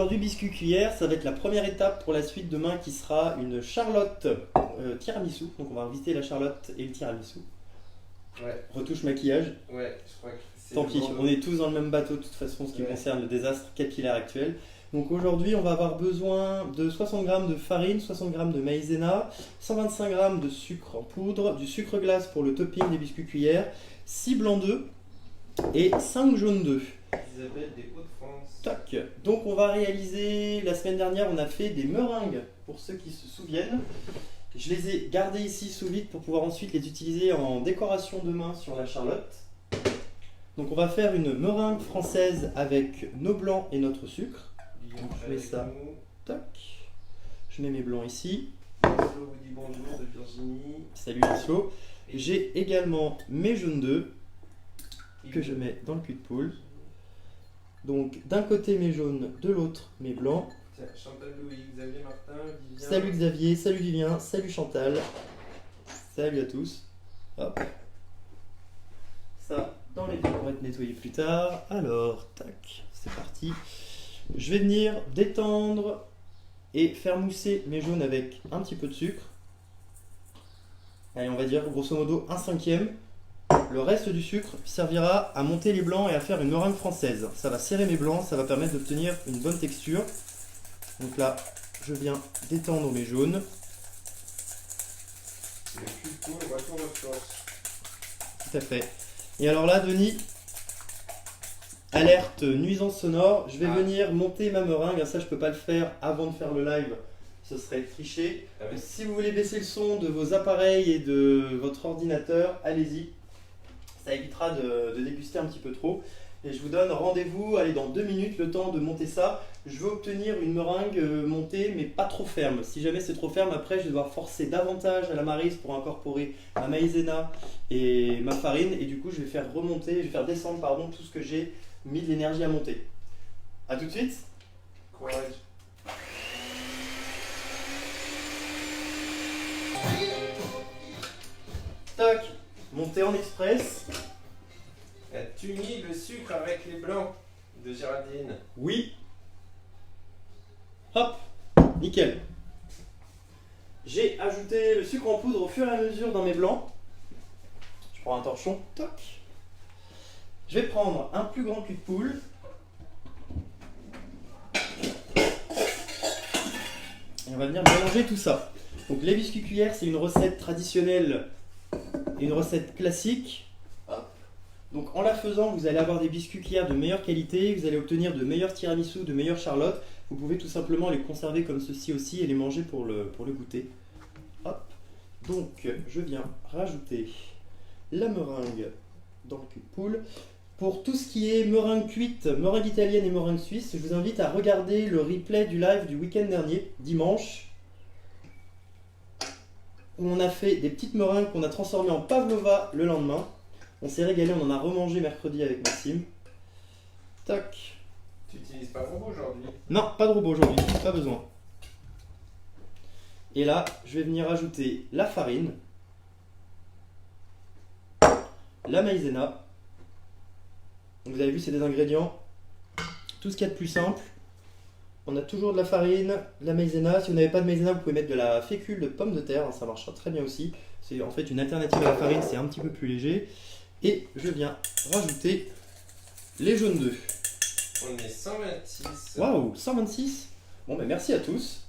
Aujourd'hui, biscuit cuillère, ça va être la première étape pour la suite demain qui sera une charlotte tiramisu. Donc on va visiter la charlotte et le tiramisu. Ouais, Retouche maquillage. ouais, je crois que c'est Tant le pis, Bordeaux. on est tous dans le même bateau de toute façon en ce qui Ouais. concerne le désastre capillaire actuel. Donc aujourd'hui, on va avoir besoin de 60 g de farine, 60 g de maïzena, 125 g de sucre en poudre, du sucre glace pour le topping des biscuits cuillères, 6 blancs d'œufs et 5 jaunes d'œufs. Isabelle des Hauts-de-France. Tac. Donc on va réaliser, la semaine dernière on a fait des meringues pour ceux qui se souviennent. Je les ai gardées ici sous vide pour pouvoir ensuite les utiliser en décoration demain sur la charlotte. Donc on va faire une meringue française avec nos blancs et notre sucre. Guillaume Je mets avec ça. nous. Tac. Je mets mes blancs ici. Flo vous dit bonjour de Virginie. Salut Lancelot. J'ai également mes jaunes d'œufs que je mets dans le cul de poule. Donc d'un côté mes jaunes, de l'autre mes blancs. Tiens, Chantal Louis, Xavier Martin, Vivien. Salut Xavier, salut Vivien, salut Chantal. Salut à tous. Hop. Ça, dans les deux pour être nettoyé plus tard. Alors, tac, c'est parti. Je vais venir détendre et faire mousser mes jaunes avec un petit peu de sucre. Allez, on va dire grosso modo 1/5. Le reste du sucre servira à monter les blancs et à faire une meringue française. Ça va serrer mes blancs, ça va permettre d'obtenir une bonne texture. Donc là, je viens détendre mes jaunes. Le cul de poule, retour aux sources. Tout à fait. Et alors là, Denis, alerte nuisance sonore, je vais Ah. venir monter ma meringue. Ça, je peux pas le faire avant de faire le live, ce serait triché. Ah oui. Si vous voulez baisser le son de vos appareils et de votre ordinateur, allez-y. Ça évitera de déguster un petit peu trop. Et je vous donne rendez-vous, allez, dans 2 minutes, le temps de monter ça. Je veux obtenir une meringue montée, mais pas trop ferme. Si jamais c'est trop ferme, après, je vais devoir forcer davantage à la maryse pour incorporer ma maïzena et ma farine. Et du coup, je vais faire remonter, je vais faire descendre, pardon, tout ce que j'ai mis de l'énergie à monter. A tout de suite. Courage. Tac, monter en express. As-tu mis le sucre avec les blancs de Géraldine? Oui. Hop, nickel. J'ai ajouté le sucre en poudre au fur et à mesure dans mes blancs. Je prends un torchon, toc. Je vais prendre un plus grand cul de poule. Et on va venir mélanger tout ça. Donc les biscuits cuillères, c'est une recette traditionnelle et une recette classique. Hop. Donc en la faisant, vous allez avoir des biscuits cuillères de meilleure qualité, vous allez obtenir de meilleurs tiramisu, de meilleures charlottes. Vous pouvez tout simplement les conserver comme ceci aussi et les manger pour le goûter. Hop. Donc je viens rajouter la meringue dans le cul de poule. Pour tout ce qui est meringue cuite, meringue italienne et meringue suisse, je vous invite à regarder le replay du live du week-end dernier, dimanche, où on a fait des petites meringues qu'on a transformées en pavlova le lendemain. On s'est régalé, on en a remangé mercredi avec Maxime. Tac. Tu utilises pas robot aujourd'hui? Non, pas de robot aujourd'hui, pas besoin. Et là, je vais venir ajouter la farine, la maïzena. Donc vous avez vu, c'est des ingrédients, tout ce qu'il y a de plus simple. On a toujours de la farine, de la maïzena. Si vous n'avez pas de maïzena, vous pouvez mettre de la fécule de pomme de terre, ça marchera très bien aussi. C'est en fait une alternative à la farine, c'est un petit peu plus léger. Et je viens rajouter les jaunes d'œufs. On est 126. Waouh, 126. Bon, ben merci à tous.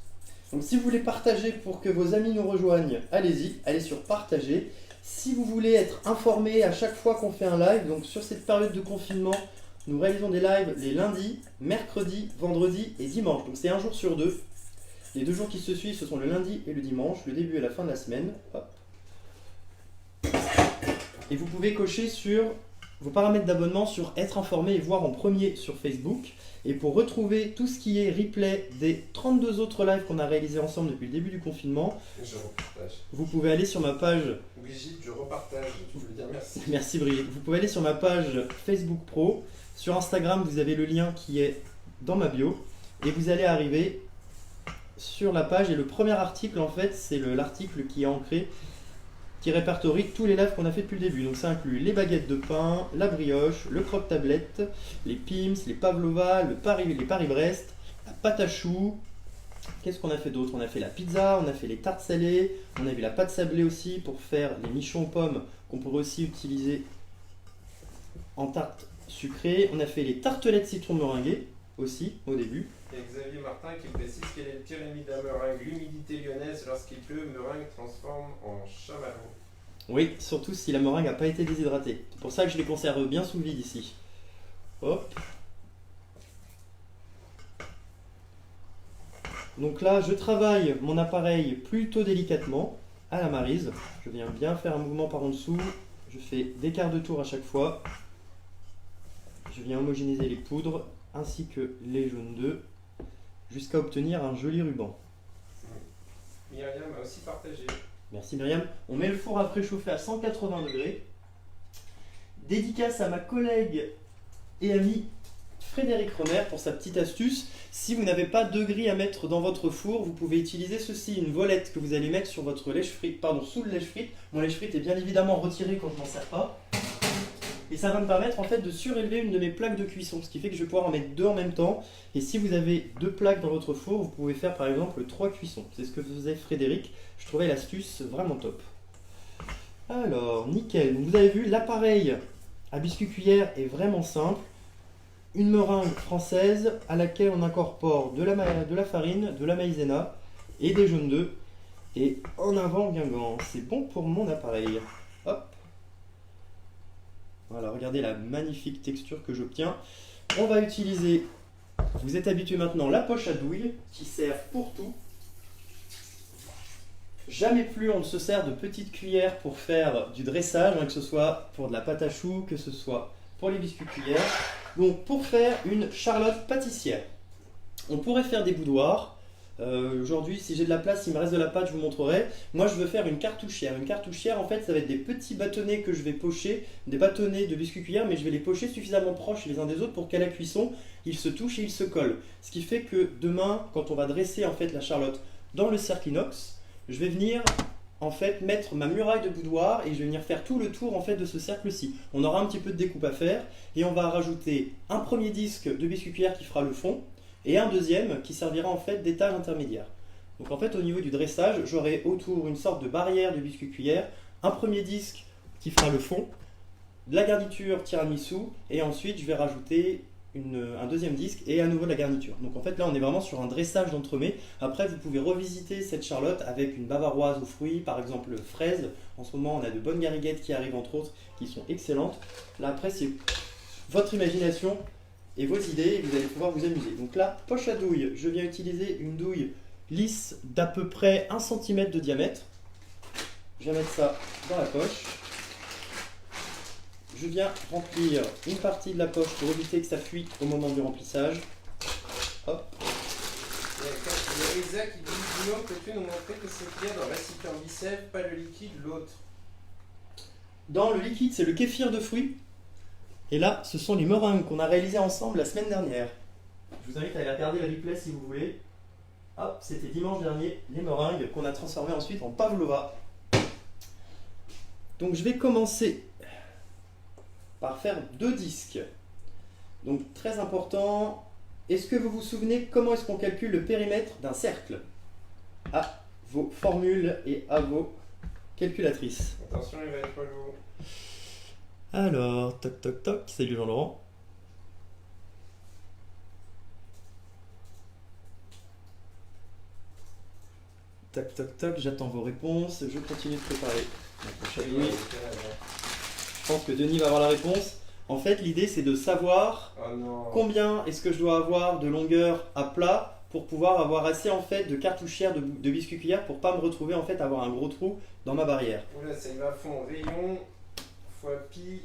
Donc si vous voulez partager pour que vos amis nous rejoignent, allez-y, allez sur partager. Si vous voulez être informé à chaque fois qu'on fait un live, donc sur cette période de confinement, nous réalisons des lives les lundis, mercredis, vendredis et dimanche. Donc c'est un jour sur deux. Les 2 jours qui se suivent, ce sont le lundi et le dimanche, le début et la fin de la semaine. Hop. Et vous pouvez cocher sur vos paramètres d'abonnement sur être informé et voir en premier sur Facebook. Et pour retrouver tout ce qui est replay des 32 autres lives qu'on a réalisés ensemble depuis le début du confinement, Je repartage. vous pouvez aller sur ma page. Brigitte, je repartage. Je veux dire merci. Merci Brigitte. Vous pouvez aller sur ma page Facebook Pro. Sur Instagram, vous avez le lien qui est dans ma bio. Et vous allez arriver sur la page. Et le premier article, en fait, c'est l'article qui est ancré, qui répertorie tous les lives qu'on a fait depuis le début. Donc ça inclut les baguettes de pain, la brioche, le croque-tablette, les Pims, les pavlova, les Paris-Brest, la pâte à choux. Qu'est-ce qu'on a fait d'autre? On a fait la pizza, on a fait les tartes salées, on a vu la pâte sablée aussi pour faire les nichons aux pommes qu'on pourrait aussi utiliser en tarte sucrée. On a fait les tartelettes citron meringuées aussi au début. Il y a Xavier Martin qui précise quel est le pyramide à meringue. L'humidité lyonnaise, lorsqu'il pleut, meringue transforme en chamallow. Oui, surtout si la meringue n'a pas été déshydratée. C'est pour ça que je les conserve bien sous vide ici. Hop. Donc là, je travaille mon appareil plutôt délicatement à la maryse. Je viens bien faire un mouvement par en dessous. Je fais des quarts de tour à chaque fois. Je viens homogénéiser les poudres ainsi que les jaunes d'œufs jusqu'à obtenir un joli ruban. Myriam a aussi partagé. Merci Myriam. On met le four à préchauffer à 180 degrés. Dédicace à ma collègue et amie Frédéric Romer pour sa petite astuce. Si vous n'avez pas de grille à mettre dans votre four, vous pouvez utiliser ceci, une volette que vous allez mettre sur votre lèche-frite, sous le lèche-frite. Mon lèche-frite est bien évidemment retiré quand je m'en sers pas. Et ça va me permettre en fait de surélever une de mes plaques de cuisson, ce qui fait que je vais pouvoir en mettre deux en même temps. Et si vous avez deux plaques dans votre four, vous pouvez faire par exemple 3 cuissons. C'est ce que faisait Frédéric. Je trouvais l'astuce vraiment top. Alors, nickel. Vous avez vu, l'appareil à biscuit cuillère est vraiment simple. Une meringue française à laquelle on incorpore de la farine, de la maïzena et des jaunes d'œufs. Et en avant Guingamp, c'est bon pour mon appareil. Hop. Voilà, regardez la magnifique texture que j'obtiens. On va utiliser, vous êtes habitué maintenant, la poche à douille qui sert pour tout. Jamais plus on ne se sert de petites cuillères pour faire du dressage, que ce soit pour de la pâte à choux, que ce soit pour les biscuits cuillères. Donc pour faire une charlotte pâtissière, on pourrait faire des boudoirs. Aujourd'hui, si j'ai de la place, s'il me reste de la pâte, je vous montrerai. Moi, je veux faire une cartouchière. Une cartouchière, en fait, ça va être des petits bâtonnets que je vais pocher, des bâtonnets de biscuits cuillères, mais je vais les pocher suffisamment proches les uns des autres pour qu'à la cuisson, ils se touchent et ils se collent. Ce qui fait que demain, quand on va dresser en fait la charlotte dans le cercle inox, je vais venir en fait mettre ma muraille de boudoir et je vais venir faire tout le tour en fait de ce cercle-ci. On aura un petit peu de découpe à faire et on va rajouter un premier disque de biscuit cuillère qui fera le fond et un deuxième qui servira en fait d'étage intermédiaire. Donc en fait au niveau du dressage, j'aurai autour une sorte de barrière de biscuit cuillère, un premier disque qui fera le fond, de la garniture tiramisu et ensuite je vais rajouter un deuxième disque et à nouveau de la garniture. Donc en fait là on est vraiment sur un dressage d'entremets. Après vous pouvez revisiter cette charlotte avec une bavaroise aux fruits, par exemple fraise. En ce moment on a de bonnes gariguettes qui arrivent entre autres qui sont excellentes. Là après c'est votre imagination et vos idées et vous allez pouvoir vous amuser. Donc là, poche à douille, je viens utiliser une douille lisse d'à peu près 1 cm de diamètre. Je viens mettre ça dans la poche. Je viens remplir une partie de la poche pour éviter que ça fuite au moment du remplissage. Hop. Il y a Elisa qui dit Guillaume, peux-tu nous montrer que c'est qu'il y a dans le récipient bicève, pas le liquide, l'autre? Dans le liquide, c'est le kéfir de fruits. Et là, ce sont les meringues qu'on a réalisées ensemble la semaine dernière. Je vous invite à aller regarder la replay si vous voulez. Hop, c'était dimanche dernier, les meringues qu'on a transformées ensuite en pavlova. Donc je vais commencer par faire 2 disques. Donc très important, est-ce que vous vous souvenez comment est-ce qu'on calcule le périmètre d'un cercle? À vos formules et à vos calculatrices. Attention, il va être relou. Alors, toc toc toc, salut Jean-Laurent. Toc toc toc, j'attends vos réponses, je continue de préparer ma poche à douille. Je pense que Denis va avoir la réponse. En fait, l'idée c'est de savoir combien est-ce que je dois avoir de longueur à plat pour pouvoir avoir assez en fait de cartouchière de biscuits cuillère pour pas me retrouver en fait à avoir un gros trou dans ma barrière. Oula, ça y va à fond. Rayon fois pi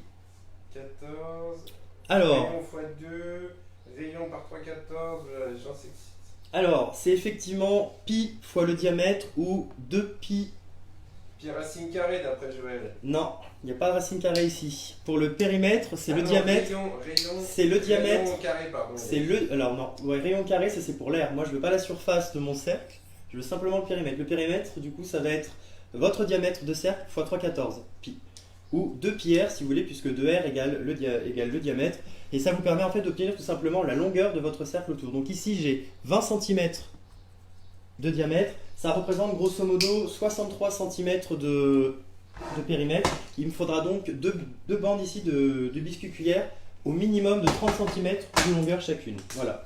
14. Alors, rayon fois 2. Rayon par 3, 14. J'en sais. Alors, c'est effectivement pi fois le diamètre ou 2 pi. Pi racine carrée d'après Joël. Non, il n'y a pas de racine carrée ici. Pour le périmètre, c'est le non, diamètre. Rayon, c'est le diamètre. Rayon carré, pardon. C'est le. Alors non, ouais, rayon carré, ça c'est pour l'air. Moi, je veux pas la surface de mon cercle. Je veux simplement le périmètre. Le périmètre, du coup, ça va être votre diamètre de cercle fois 3,14 pi. ou 2 pierres si vous voulez, puisque 2R égale le diamètre. Et ça vous permet en fait d'obtenir tout simplement la longueur de votre cercle autour. Donc ici j'ai 20 cm de diamètre, ça représente grosso modo 63 cm de périmètre. Il me faudra donc deux bandes ici de biscuit cuillère au minimum de 30 cm de longueur chacune. Voilà.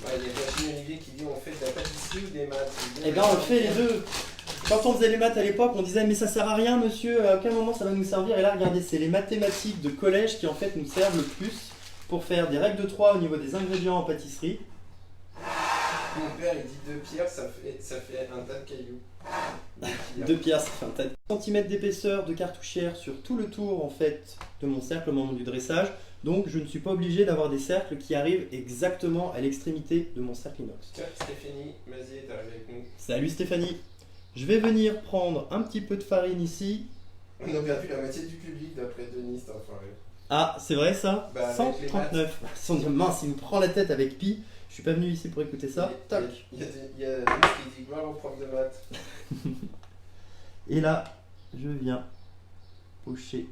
Ouais, il y a Virginie Olivier qui dit on fait de la pâtisserie ou des maths. Eh bien on fait les deux. Quand on faisait les maths à l'époque, on disait mais ça sert à rien monsieur, à aucun moment ça va nous servir. Et là regardez, c'est les mathématiques de collège qui en fait nous servent le plus pour faire des règles de 3 au niveau des ingrédients en pâtisserie. Mon père il dit 2 pierres, ça fait un tas de cailloux. 2 pierres, ça fait un tas de centimètres d'épaisseur de cartouchière sur tout le tour en fait de mon cercle au moment du dressage. Donc je ne suis pas obligé d'avoir des cercles qui arrivent exactement à l'extrémité de mon cercle inox. Tiens, Stéphanie Mazier est arrivée avec nous. Salut Stéphanie. Je vais venir prendre un petit peu de farine ici. On a perdu la moitié du public d'après Denis, cet enfoiré. Ah, c'est vrai ça Bah, 139. Son Dieu, mince, il me prend la tête avec pi. Je suis pas venu ici pour écouter ça. Tac. Il y a Denis qui dit gloire au prof de maths. Et là, je viens pocher.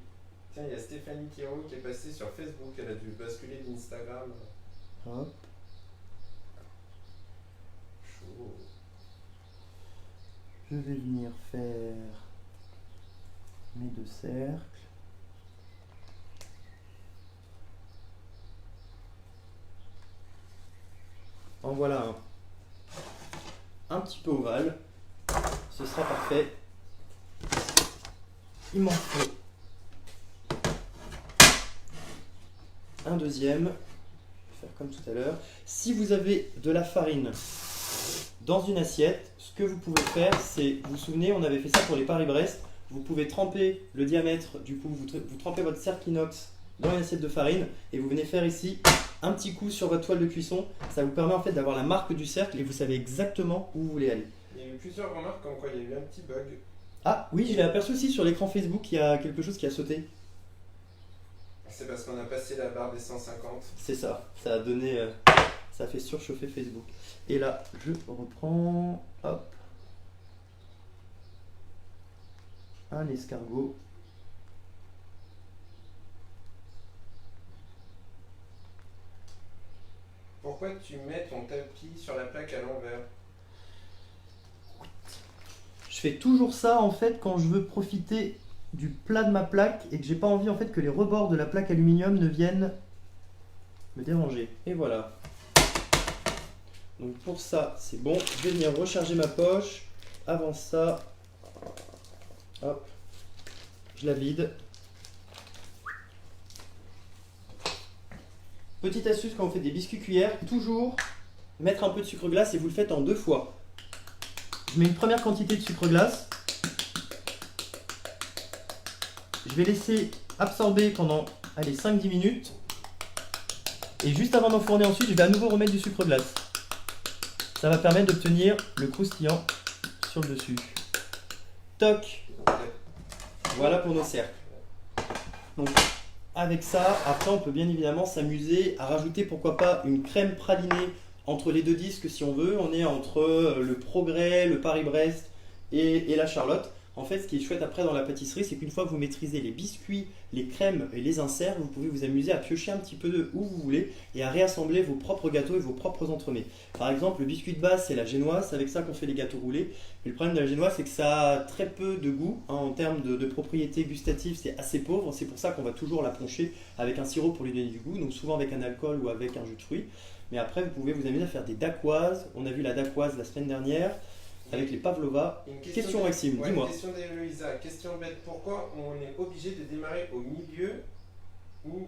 Tiens, il y a Stéphanie Kiro qui est passée sur Facebook, elle a dû basculer d'Instagram. Hop. Chaud. Je vais venir faire mes 2 cercles. En voilà un petit peu ovale. Ce sera parfait. Il m'en faut un deuxième. Je vais faire comme tout à l'heure. Si vous avez de la farine dans une assiette, ce que vous pouvez faire, c'est, vous vous souvenez, on avait fait ça pour les Paris-Brest, vous pouvez tremper le diamètre, du coup, vous trempez votre cercle inox dans une assiette de farine et vous venez faire ici un petit coup sur votre toile de cuisson. Ça vous permet en fait d'avoir la marque du cercle et vous savez exactement où vous voulez aller. Il y a eu plusieurs remarques comme quoi il y a eu un petit bug. Ah oui, je l'ai aperçu aussi sur l'écran Facebook, il y a quelque chose qui a sauté. C'est parce qu'on a passé la barre des 150. C'est ça, ça a donné, ça a fait surchauffer Facebook. Et là, je reprends, hop, un escargot. Pourquoi tu mets ton tapis sur la plaque à l'envers? Je fais toujours ça en fait quand je veux profiter du plat de ma plaque et que j'ai pas envie en fait que les rebords de la plaque aluminium ne viennent me déranger. Et voilà. Donc pour ça, c'est bon. Je vais venir recharger ma poche. Avant ça, hop, je la vide. Petite astuce quand on fait des biscuits cuillères, toujours mettre un peu de sucre glace et vous le faites en 2 fois. Je mets une première quantité de sucre glace. Je vais laisser absorber pendant 5-10 minutes. Et juste avant d'enfourner ensuite, je vais à nouveau remettre du sucre glace. Ça va permettre d'obtenir le croustillant sur le dessus. Toc. Voilà pour nos cercles. Donc avec ça, après on peut bien évidemment s'amuser à rajouter pourquoi pas une crème pralinée entre les deux disques si on veut. On est entre le Progrès, le Paris-Brest et la Charlotte. En fait, ce qui est chouette après dans la pâtisserie, c'est qu'une fois que vous maîtrisez les biscuits, les crèmes et les inserts, vous pouvez vous amuser à piocher un petit peu de où vous voulez et à réassembler vos propres gâteaux et vos propres entremets. Par exemple, le biscuit de base, c'est la génoise, c'est avec ça qu'on fait les gâteaux roulés. Mais le problème de la génoise, c'est que ça a très peu de goût, hein, en termes de propriétés gustatives, c'est assez pauvre. C'est pour ça qu'on va toujours la poncher avec un sirop pour lui donner du goût, donc souvent avec un alcool ou avec un jus de fruits. Mais après, vous pouvez vous amuser à faire des dacquoises. On a vu la dacquoise la semaine dernière. Avec les pavlova. Question Maxime, dis-moi. Question d'Eloïsa, question bête. Pourquoi on est obligé de démarrer au milieu ou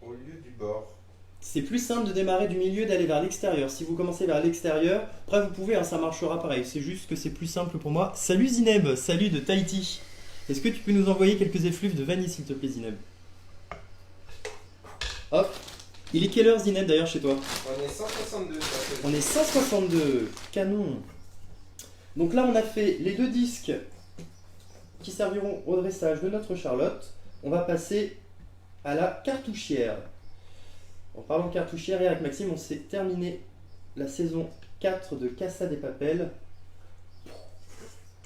au lieu du bord? C'est plus simple de démarrer du milieu, d'aller vers l'extérieur. Si vous commencez vers l'extérieur, après vous pouvez, hein, ça marchera pareil. C'est juste que c'est plus simple pour moi. Salut Zineb, salut de Tahiti. Est-ce que tu peux nous envoyer quelques effluves de vanille s'il te plaît Zineb? Hop. Il est quelle heure Zineb d'ailleurs chez toi? On est 162. On est 162. Canon. Donc là, on a fait les 2 disques qui serviront au dressage de notre Charlotte. On va passer à la cartouchière. En parlant de cartouchière, et avec Maxime, on s'est terminé la saison 4 de Casa des Papel.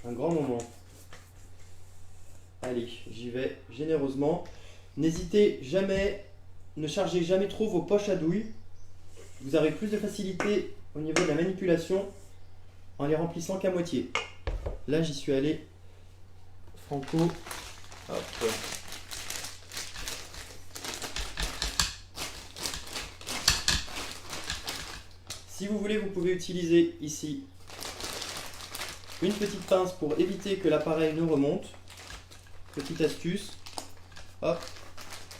Un grand moment. Allez, j'y vais généreusement. N'hésitez jamais, ne chargez jamais trop vos poches à douille. Vous aurez plus de facilité au niveau de la manipulation en les remplissant qu'à moitié. Là, j'y suis allé franco. Hop. Si vous voulez, vous pouvez utiliser ici une petite pince pour éviter que l'appareil ne remonte. Petite astuce. Hop,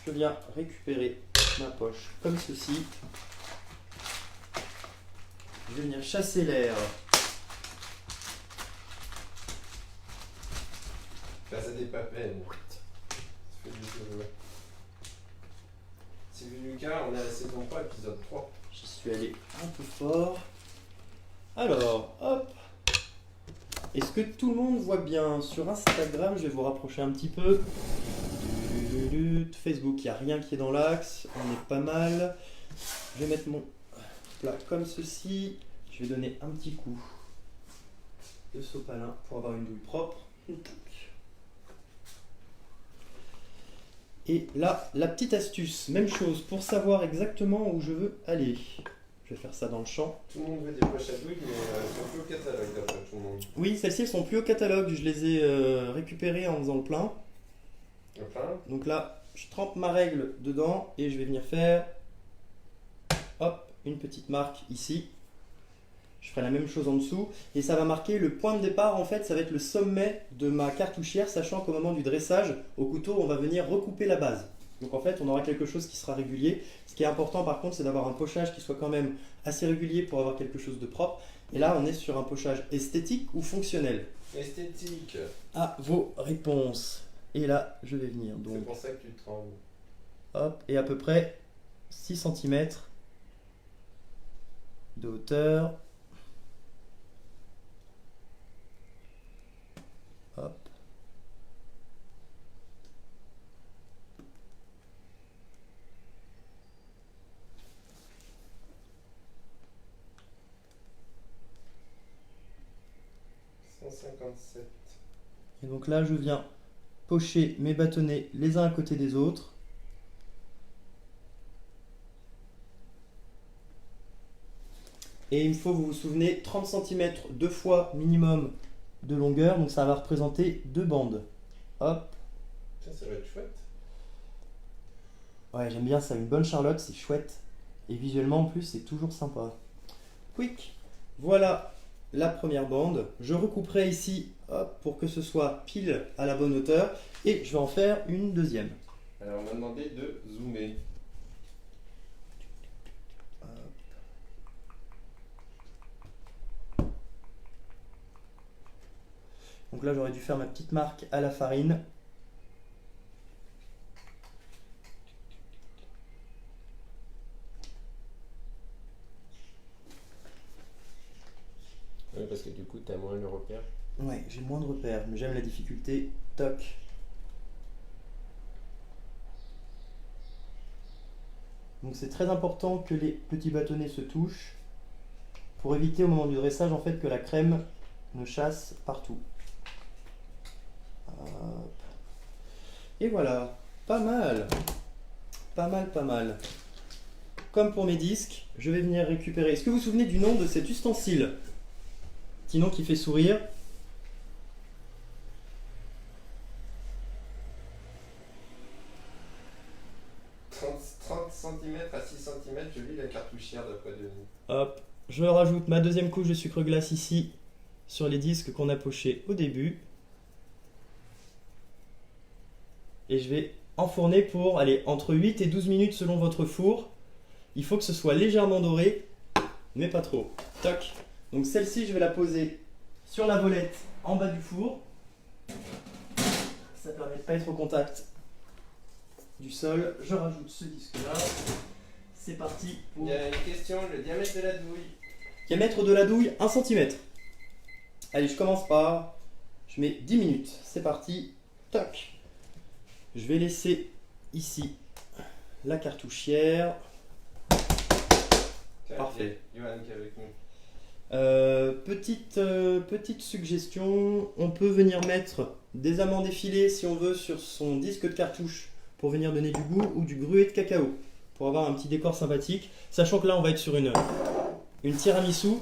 je viens récupérer ma poche comme ceci. Je vais venir chasser l'air. Là, ça n'est pas peine. Sylvie Lucas, on est à la saison 3, épisode 3. J'y suis allé un peu fort. Alors, hop. Est-ce que tout le monde voit bien sur Instagram? Je vais vous rapprocher un petit peu. Facebook, il n'y a rien qui est dans l'axe. On est pas mal. Je vais mettre mon plat comme ceci. Je vais donner un petit coup de sopalin pour avoir une douille propre. Et là, la petite astuce, même chose, pour savoir exactement où je veux aller. Je vais faire ça dans le champ. Tout le monde veut des poches à douille, mais elles sont plus au catalogue d'après tout le monde. Oui, celles-ci, elles sont plus au catalogue. Je les ai récupérées en faisant le plein. Le plein. Donc là, je trempe ma règle dedans et je vais venir faire hop, une petite marque ici. Je ferai la même chose en dessous et ça va marquer le point de départ. En fait, ça va être le sommet de ma cartouchière, sachant qu'au moment du dressage, au couteau, on va venir recouper la base. Donc en fait, on aura quelque chose qui sera régulier. Ce qui est important par contre, c'est d'avoir un pochage qui soit quand même assez régulier pour avoir quelque chose de propre. Et là, on est sur un pochage esthétique ou fonctionnel. Esthétique. À vos réponses. Et là, je vais venir. Donc, c'est pour ça que tu trembles. hop, et à peu près 6 cm de hauteur. Hop. Et donc là, je viens pocher mes bâtonnets les uns à côté des autres. Et il me faut, vous vous souvenez, 30 cm deux fois minimum de longueur. Donc ça va représenter 2 bandes. Hop. Ça va être chouette. Ouais, j'aime bien ça. Une bonne charlotte, c'est chouette. Et visuellement, en plus, c'est toujours sympa. Quick. Voilà la première bande. Je recouperai ici hop, pour que ce soit pile à la bonne hauteur. Et je vais en faire une deuxième. Alors, on m'a demandé de zoomer. Donc là, j'aurais dû faire ma petite marque à la farine. Oui, parce que du coup, tu as moins le repère. Ouais, j'ai moins de repères, mais j'aime la difficulté. Toc. Donc c'est très important que les petits bâtonnets se touchent pour éviter au moment du dressage en fait que la crème ne chasse partout. Hop. Et voilà, pas mal. Pas mal, pas mal. Comme pour mes disques, je vais venir récupérer. Est-ce que vous vous souvenez du nom de cet ustensile? Petit nom qui fait sourire. 30 cm à 6 cm, je lis la cartouchière d'après Denis. Hop, je rajoute ma deuxième couche de sucre glace ici sur les disques qu'on a pochés au début. Et je vais enfourner pour aller entre 8 et 12 minutes selon votre four. Il faut que ce soit légèrement doré, mais pas trop. Toc. Donc celle-ci, je vais la poser sur la volette en bas du four. Ça permet de ne pas être au contact du sol. Je rajoute ce disque-là. C'est parti pour... Il y a une question, le diamètre de la douille. Diamètre de la douille, 1 cm. Allez, je commence par... Je mets 10 minutes. C'est parti. Toc. Je vais laisser ici la cartouchière. Tiens, Parfait. Johan qui est avec nous. Petite suggestion, on peut venir mettre des amandes effilées si on veut sur son disque de cartouche pour venir donner du goût, ou du gruau de cacao pour avoir un petit décor sympathique. Sachant que là on va être sur une tiramisu.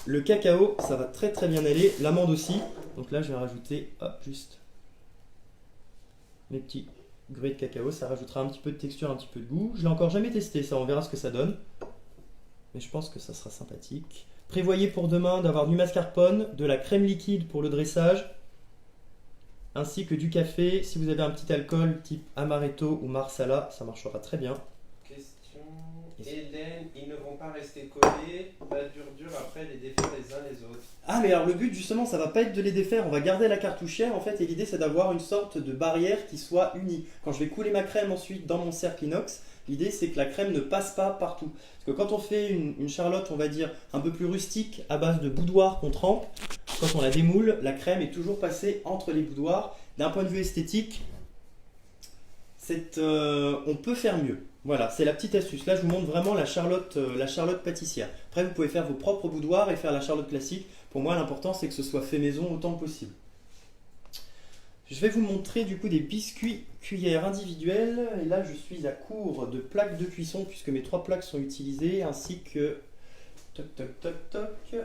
Le cacao, ça va très très bien aller, l'amande aussi. Donc là je vais rajouter juste mes petits gruaux de cacao, ça rajoutera un petit peu de texture, un petit peu de goût. Je l'ai encore jamais testé, ça on verra ce que ça donne. Mais je pense que ça sera sympathique. Prévoyez pour demain d'avoir du mascarpone, de la crème liquide pour le dressage, ainsi que du café. Si vous avez un petit alcool type amaretto ou marsala, ça marchera très bien. Question. Hélène, ils ne vont pas rester collés, pas dur après les défaire les uns les autres. Ah mais alors le but justement ça va pas être de les défaire, on va garder la cartouchière en fait, et l'idée c'est d'avoir une sorte de barrière qui soit unie. Quand je vais couler ma crème ensuite dans mon cercle inox, l'idée c'est que la crème ne passe pas partout. Parce que quand on fait une charlotte on va dire un peu plus rustique à base de boudoir qu'on trempe, quand on la démoule, la crème est toujours passée entre les boudoirs. D'un point de vue esthétique, on peut faire mieux. Voilà, c'est la petite astuce. Là, je vous montre vraiment la charlotte pâtissière. Après, vous pouvez faire vos propres boudoirs et faire la charlotte classique. Pour moi, l'important, c'est que ce soit fait maison autant que possible. Je vais vous montrer du coup des biscuits cuillères individuels. Et là, je suis à court de plaques de cuisson puisque mes 3 plaques sont utilisées, ainsi que... Toc, toc, toc, toc.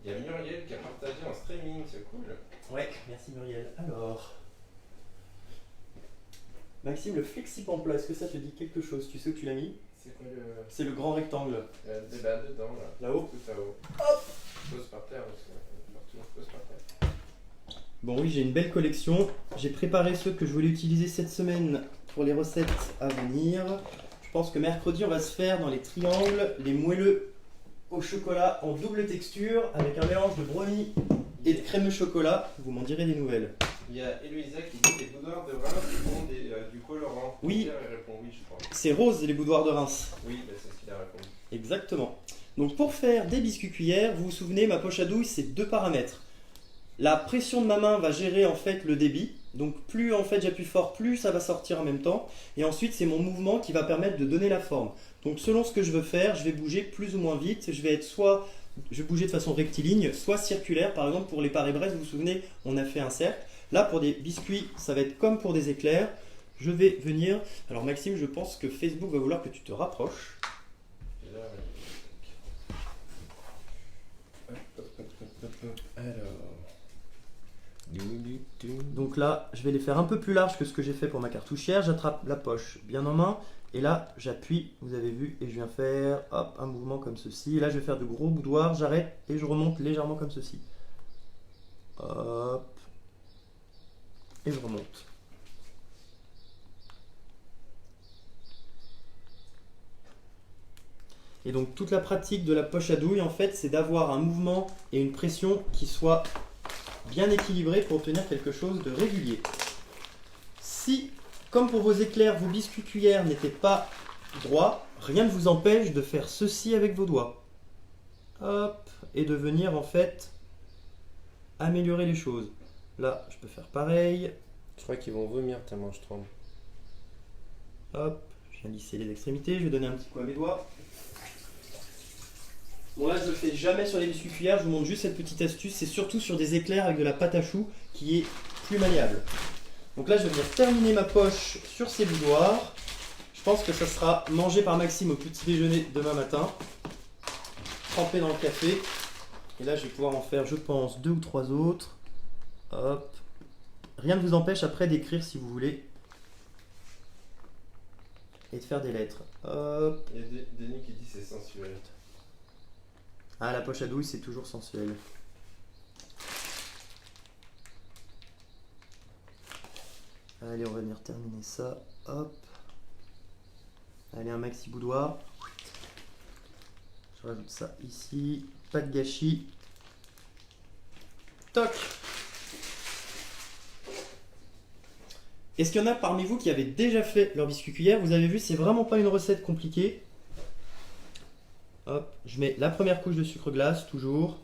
Il y a Muriel qui a partagé en streaming, c'est cool. Ouais, merci Muriel. Alors... Maxime, le FlexiPampla, est-ce que ça te dit quelque chose? Tu sais où tu l'as mis? C'est quoi le... C'est le grand rectangle. Dedans, là. Là-haut? Tout à haut. Hop! Pose par terre, parce que partout, pose par terre. Bon oui, j'ai une belle collection. J'ai préparé ceux que je voulais utiliser cette semaine pour les recettes à venir. Je pense que mercredi, on va se faire dans les triangles, les moelleux au chocolat en double texture avec un mélange de brownie et de crème au chocolat. Vous m'en direz des nouvelles. Il y a Eloïsa qui dit que les boudoirs de Reims font du colorant. Oui. Pierre, elle répond oui, je crois. C'est rose les boudoirs de Reims. Oui, bah, c'est ce qu'il a répondu. Exactement. Donc pour faire des biscuits cuillères, vous vous souvenez, ma poche à douille, c'est 2 paramètres. La pression de ma main va gérer en fait le débit. Donc plus en fait j'appuie fort, plus ça va sortir en même temps. Et ensuite c'est mon mouvement qui va permettre de donner la forme. Donc selon ce que je veux faire, je vais bouger plus ou moins vite. Je vais bouger de façon rectiligne, soit circulaire. Par exemple pour les Paris-Brest, vous vous souvenez, on a fait un cercle. Là pour des biscuits, ça va être comme pour des éclairs. Je vais venir... Alors Maxime, je pense que Facebook va vouloir que tu te rapproches. Et là, Donc là, je vais les faire un peu plus larges que ce que j'ai fait pour ma cartouchière. J'attrape la poche bien en main. Et là, j'appuie, vous avez vu, et je viens faire hop, un mouvement comme ceci. Et là, je vais faire de gros boudoirs. J'arrête et je remonte légèrement comme ceci. Hop. Et je remonte. Et donc toute la pratique de la poche à douille en fait c'est d'avoir un mouvement et une pression qui soient bien équilibrés pour obtenir quelque chose de régulier. Si, comme pour vos éclairs, vos biscuits cuillères n'étaient pas droits, rien ne vous empêche de faire ceci avec vos doigts. Hop, et de venir en fait améliorer les choses. Là, je peux faire pareil. Je crois qu'ils vont vomir tellement je tremble. Hop, je viens lisser les extrémités, je vais donner un petit coup à mes doigts. Bon là je ne le fais jamais sur les biscuits cuillères, je vous montre juste cette petite astuce, c'est surtout sur des éclairs avec de la pâte à choux qui est plus malléable. Donc là je vais venir terminer ma poche sur ces boudoirs. Je pense que ça sera mangé par Maxime au petit déjeuner demain matin. Trempé dans le café. Et là je vais pouvoir en faire je pense 2 ou 3 autres. Hop. Rien ne vous empêche après d'écrire si vous voulez. Et de faire des lettres. Hop. Il y a Denis qui dit c'est sensuel. Ah, la poche à douille, c'est toujours sensuel. Allez, on va venir terminer ça. Hop. Allez, un maxi boudoir. Je rajoute ça ici. Pas de gâchis. Toc. Est-ce qu'il y en a parmi vous qui avaient déjà fait leur biscuit cuillère? Vous avez vu, c'est vraiment pas une recette compliquée. Hop, je mets la première couche de sucre glace, toujours,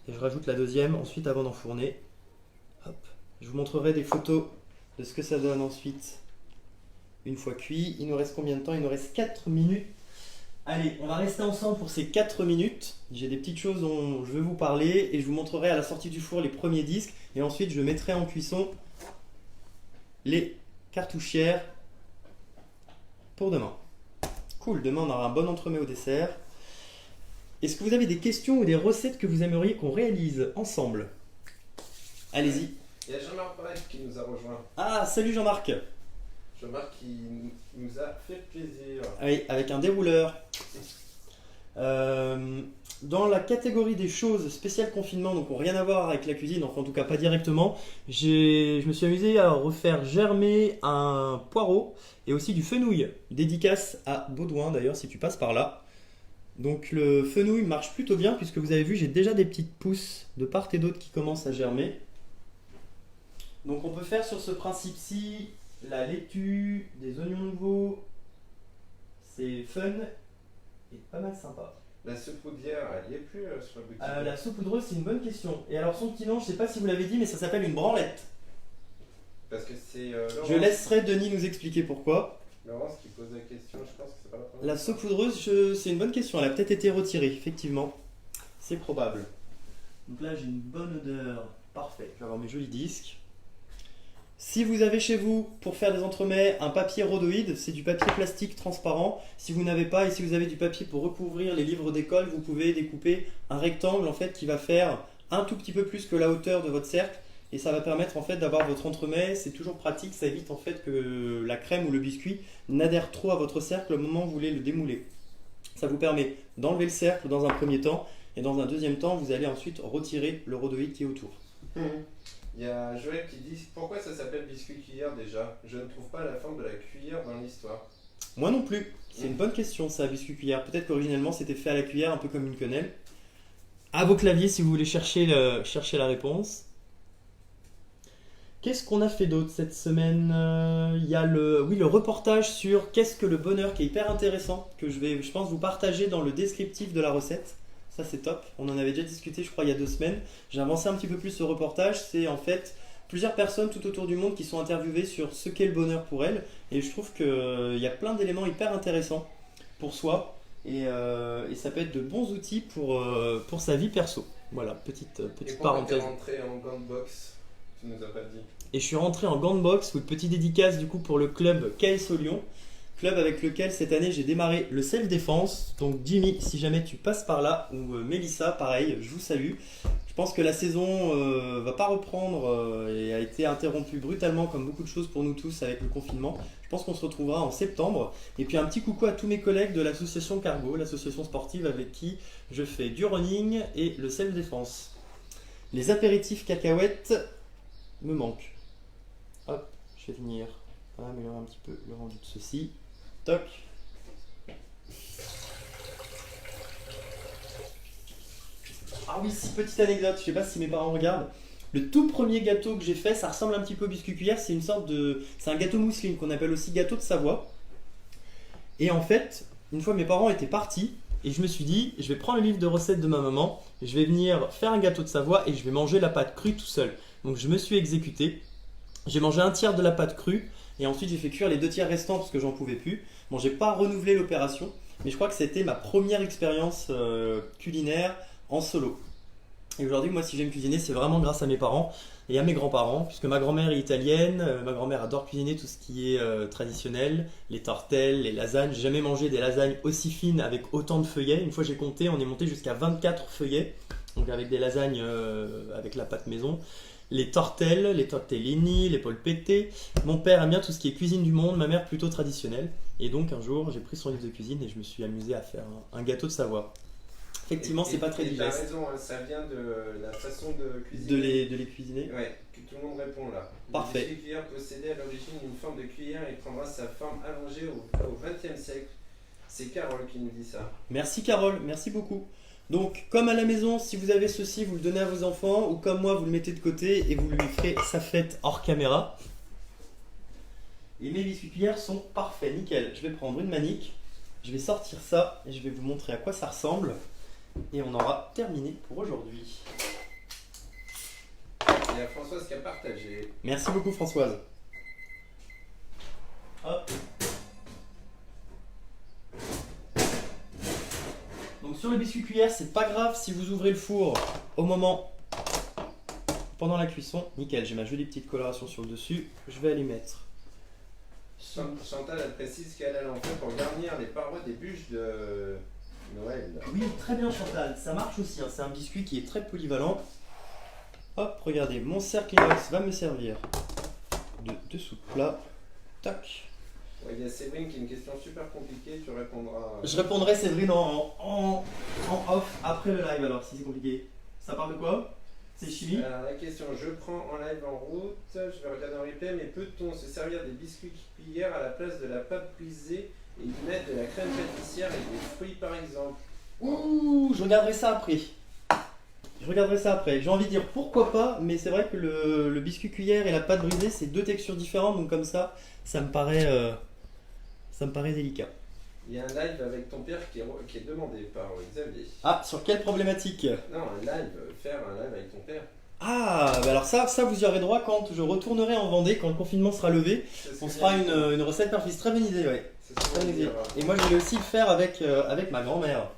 et je rajoute la deuxième ensuite avant d'enfourner. Hop, je vous montrerai des photos de ce que ça donne ensuite une fois cuit. Il nous reste combien de temps? Il nous reste 4 minutes Allez, on va rester ensemble pour ces 4 minutes. J'ai des petites choses dont je veux vous parler et je vous montrerai à la sortie du four les premiers disques. Et ensuite, je mettrai en cuisson les cartouchières pour demain. Cool, demain on aura un bon entremets au dessert. Est-ce que vous avez des questions ou des recettes que vous aimeriez qu'on réalise ensemble? Allez-y. Il y a Jean-Marc Bref qui nous a rejoint. Ah, salut Jean-Marc. Jean-Marc qui nous a fait plaisir. Oui, avec un dérouleur. Dans la catégorie des choses spéciales confinement, donc qui n'ont rien à voir avec la cuisine, enfin en tout cas pas directement, je me suis amusé à refaire germer un poireau et aussi du fenouil. Dédicace à Baudouin d'ailleurs si tu passes par là. Donc le fenouil marche plutôt bien puisque vous avez vu j'ai déjà des petites pousses de part et d'autre qui commencent à germer. Donc on peut faire sur ce principe-ci la laitue, des oignons nouveaux, c'est fun et pas mal sympa. La saupoudrière, elle y est plus sur la boutique. La saupoudreuse, c'est une bonne question. Et alors son petit nom, je sais pas si vous l'avez dit, mais ça s'appelle une branlette. Parce que c'est Je laisserai Denis nous expliquer pourquoi. Laurence qui pose la question, je pense que c'est pas la première. La saupoudreuse, c'est une bonne question. Elle a peut-être été retirée, effectivement. C'est probable. Donc là, j'ai une bonne odeur. Parfait. Je vais avoir mes jolis disques. Si vous avez chez vous, pour faire des entremets, un papier rhodoïde, c'est du papier plastique transparent. Si vous n'avez pas et si vous avez du papier pour recouvrir les livres d'école, vous pouvez découper un rectangle en fait qui va faire un tout petit peu plus que la hauteur de votre cercle et ça va permettre en fait d'avoir votre entremets. C'est toujours pratique, ça évite en fait que la crème ou le biscuit n'adhère trop à votre cercle au moment où vous voulez le démouler. Ça vous permet d'enlever le cercle dans un premier temps et dans un deuxième temps, vous allez ensuite retirer le rhodoïde qui est autour. Il y a Joël qui dit pourquoi ça s'appelle biscuit cuillère déjà? Je ne trouve pas la forme de la cuillère dans l'histoire. Moi non plus. C'est une bonne question ça, biscuit cuillère. Peut-être qu'originellement c'était fait à la cuillère, un peu comme une quenelle. À vos claviers si vous voulez chercher la réponse. Qu'est-ce qu'on a fait d'autre cette semaine? Il y a le reportage sur qu'est-ce que le bonheur qui est hyper intéressant, que je pense, vous partager dans le descriptif de la recette. Ça c'est top, on en avait déjà discuté je crois il y a 2 semaines. J'ai avancé un petit peu plus ce reportage, c'est en fait plusieurs personnes tout autour du monde qui sont interviewées sur ce qu'est le bonheur pour elles. Et je trouve qu'il y a plein d'éléments hyper intéressants pour soi et ça peut être de bons outils pour sa vie perso. Voilà, petite parenthèse. Et pourquoi t'es rentré en gant de boxe? Tu nous as pas dit. Et je suis rentré en gant de boxe, ou de petite dédicace du coup pour le club KSO Lyon. Club avec lequel cette année j'ai démarré le self-défense. Donc Jimmy, si jamais tu passes par là, ou Mélissa, pareil, je vous salue. Je pense que la saison va pas reprendre et a été interrompue brutalement comme beaucoup de choses pour nous tous avec le confinement. Je pense qu'on se retrouvera en septembre. Et puis un petit coucou à tous mes collègues de l'association Cargo, l'association sportive avec qui je fais du running et le self-défense. Les apéritifs cacahuètes me manquent. Hop, je vais venir améliorer un petit peu le rendu de ceci. Toc. Ah oui, si, petite anecdote, je sais pas si mes parents regardent. Le tout premier gâteau que j'ai fait, ça ressemble un petit peu au biscuit cuillère, c'est c'est un gâteau mousseline qu'on appelle aussi gâteau de Savoie. Et en fait, une fois mes parents étaient partis, et je me suis dit, je vais prendre le livre de recettes de ma maman, je vais venir faire un gâteau de Savoie et je vais manger la pâte crue tout seul. Donc je me suis exécuté, j'ai mangé un tiers de la pâte crue, et ensuite j'ai fait cuire les 2 tiers restants parce que j'en pouvais plus. Bon, j'ai pas renouvelé l'opération, mais je crois que c'était ma première expérience culinaire en solo. Et aujourd'hui, moi, si j'aime cuisiner, c'est vraiment grâce à mes parents et à mes grands-parents, puisque ma grand-mère est italienne, ma grand-mère adore cuisiner tout ce qui est traditionnel, les tortelles, les lasagnes. J'ai jamais mangé des lasagnes aussi fines avec autant de feuillets. Une fois, j'ai compté, on est monté jusqu'à 24 feuillets, donc avec des lasagnes avec la pâte maison. Les tortelles, les tortellini, les polpette. Mon père aime bien tout ce qui est cuisine du monde, ma mère plutôt traditionnelle. Et donc un jour, j'ai pris son livre de cuisine et je me suis amusé à faire un gâteau de Savoie. Effectivement, c'est pas très digeste. Tu as raison, hein, ça vient de la façon de cuisiner. De les cuisiner. Ouais, que tout le monde répond là. Parfait. Le biscuit cuillère possédait à l'origine une forme de cuillère et prendra sa forme allongée au XXe siècle. C'est Carole qui nous dit ça. Merci Carole, merci beaucoup. Donc, comme à la maison, si vous avez ceci, vous le donnez à vos enfants, ou comme moi, vous le mettez de côté et vous lui ferez sa fête hors caméra. Et mes biscuits cuillères sont parfaits, nickel. Je vais prendre une manique, je vais sortir ça et je vais vous montrer à quoi ça ressemble. Et on aura terminé pour aujourd'hui. Il y a Françoise qui a partagé. Merci beaucoup Françoise. Hop. Donc sur le biscuit cuillère, c'est pas grave si vous ouvrez le four au moment pendant la cuisson. Nickel, j'ai ma jolie petite coloration sur le dessus. Je vais aller mettre. Chantal, elle précise qu'elle en fait pour garnir les parois des bûches de Noël. Oui, très bien Chantal, ça marche aussi. Hein. C'est un biscuit qui est très polyvalent. Hop, regardez, mon cercle inox va me servir de dessous de plat. Tac. Ouais, il y a Séverine qui a une question super compliquée, tu répondras. Je répondrai Séverine en off après le live alors si c'est compliqué. Ça parle de quoi? C'est chimie? Alors la question, je prends en live en route, je vais regarder en replay, mais peut-on se servir des biscuits cuillères à la place de la pâte brisée et y mettre de la crème pâtissière et des fruits par exemple? Ouh, je regarderai ça après. J'ai envie de dire pourquoi pas, mais c'est vrai que le biscuit cuillère et la pâte brisée, c'est deux textures différentes, donc comme ça me paraît délicat. Il y a un live avec ton père qui est demandé par Xavier. Ah, sur quelle problématique? Non, un live, faire un live avec ton père. Ah, bah alors ça vous y aurez droit quand je retournerai en Vendée, quand le confinement sera levé. On se fera une recette perfide. Très bonne idée, ouais. C'est ce qu'on dire. Et moi, je voulais aussi le faire avec ma grand-mère.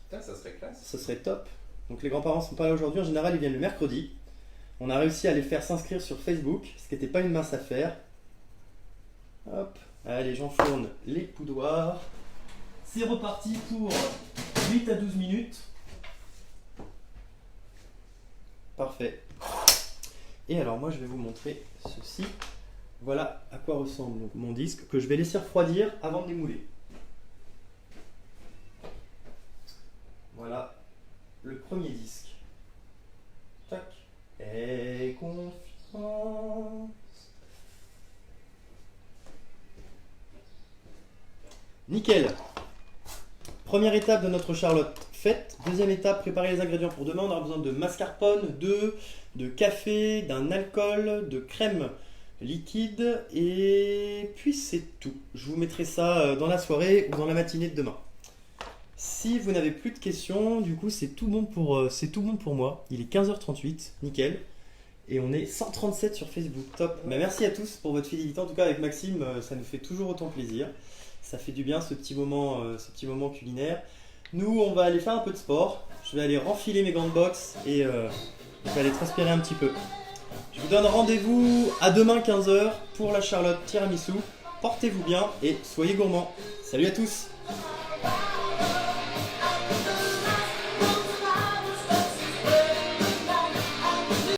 Putain, ça serait classe. Ce serait top. Donc les grands-parents sont pas là aujourd'hui, en général ils viennent le mercredi. On a réussi à les faire s'inscrire sur Facebook, ce qui n'était pas une mince affaire. Hop, allez j'enfourne les poudoirs. C'est reparti pour 8 à 12 minutes. Parfait. Et alors moi je vais vous montrer ceci. Voilà à quoi ressemble donc mon disque que je vais laisser refroidir avant de démouler. Voilà. Le premier disque. Tac. Aie confiance. Nickel. Première étape de notre charlotte faite. Deuxième étape, préparer les ingrédients pour demain. On aura besoin de mascarpone, d'œufs, de café, d'un alcool, de crème liquide et puis c'est tout. Je vous mettrai ça dans la soirée ou dans la matinée de demain. Si vous n'avez plus de questions, du coup c'est tout bon pour moi. Il est 15h38, nickel. Et on est 137 sur Facebook, top. Bah, merci à tous pour votre fidélité. En tout cas avec Maxime, ça nous fait toujours autant plaisir. Ça fait du bien ce petit moment culinaire. Nous, on va aller faire un peu de sport. Je vais aller renfiler mes gants de boxe et je vais aller transpirer un petit peu. Je vous donne rendez-vous à demain 15h pour la Charlotte Tiramisu. Portez-vous bien et soyez gourmands. Salut à tous!